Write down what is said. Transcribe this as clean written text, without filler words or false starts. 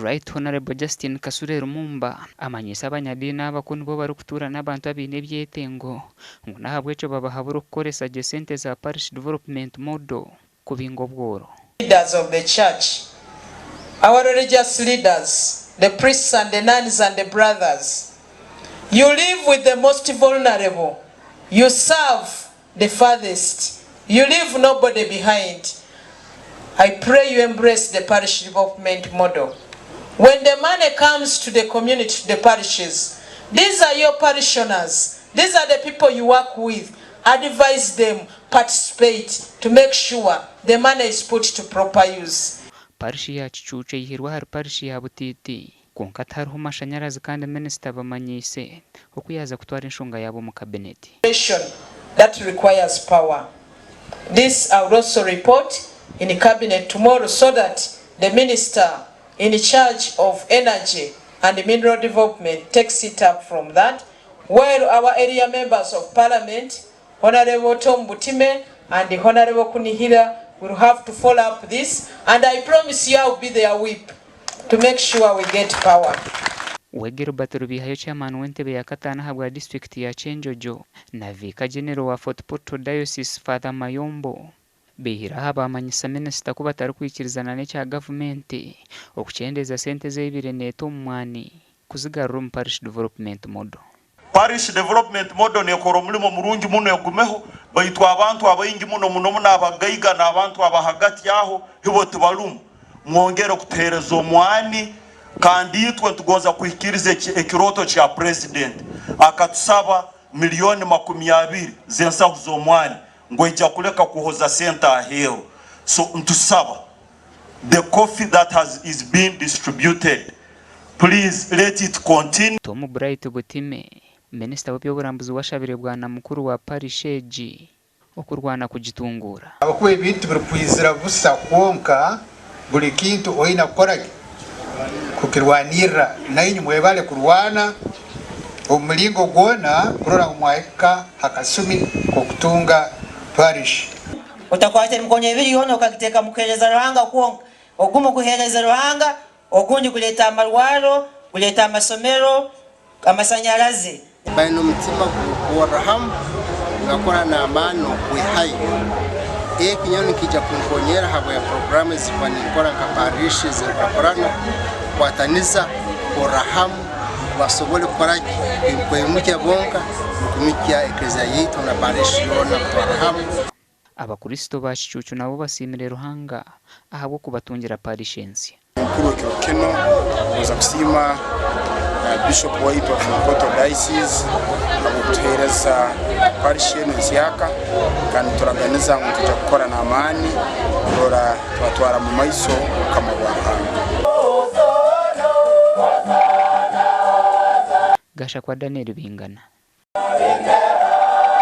Right Honorable Minisita Kasule Lumumba amanyisa abanyadiini abakuru bo bari kutura n'abantu abine ebyetengo ngo nahabwecho babahabura okukoresa sente za parish development model kubinga obworo. Leaders of the church, our religious leaders, the priests and the nuns and the brothers, you live with the most vulnerable, you serve the farthest, you leave nobody behind. I pray you embrace the parish development model. When the money comes to the community, to the parishes, these are your parishioners, these are the people you work with. Advise them, participate to make sure the money is put to proper use. Parishi ya Chichuche yihirwa hari parishi ya Butiti konka atariho amashanyarazi kandi minisita bamanyise okuyaza kutwara inshunga yabo mu kabineti. That requires power. This I will also report in cabinet tomorrow so that the minister in charge of energy and mineral development takes it up from that, while our area members of parliament, Honorable Tom Butime and the Honorable Kunihira, will have to follow up this, and I promise you I will be their whip to make sure we get power. Wegero Baturubihayo chairman w'entebe ya katana habwa district ya KYENJOJO na vika general wa Fort Portal Diocese Father Mayombo behira haba amanyisa minisita kuba atari kwikirizana n'ecya gavumenti okuchendeza sente z'ebire neto mwani kuzigarura mu parish development model. Parish development model ne koro mulimo murungi muno yagumeho bayitwa abantu abayingi muno n'abagaiga n'abantu abahagati yaho hibo tubalumu mwongere kutereza omwani kandi yitwe tugoza kuhikiriza ekiroto kya president akatusaba milioni 20 zensaho z'omwani ngo ijya kuleka kuhoza center ahero. So ntusaba the coffee that is being distributed, please let it continue. Tomu Bright Butime Minisita w'ebyoburambuzi washabire bwana mukuru wa parisheji okurwana kugitungura abakwe ibintu birukwizira busa konka buli kintu oina korage kukirwanira nayo mwebale kurwana omulingo gwona kurora mwaika hakasumi kokutunga parish utakwate mkonye ibiri hono ukagiteka mukereza ruhanga kuonka ogumu kuhereza ruhanga ogundi kuleta amalwaro kuleta amasomero amasanyarazi baino mutima kuwarahamu ngakora na amano kwihai kinyoni kija kunkonyera habo ya programu zifani nkora nka parish zikakorana kwataniza kurahamu basobole koraki impwemuke bonka mukumikia eklezia yetu na parish yona kurahamu. Abakristo ba Chichuchu nabo basimire ruhanga ahabo kubatungira parishensi mukuru w'Kirokeno uza kusima Bishop White of Portal Diocese abutuhereza parishensi yaka kandi turaganiza ngo tujya gukora na amani rora twatwara mu maiso kamabwahanga gasha kwa Daniel Bingana.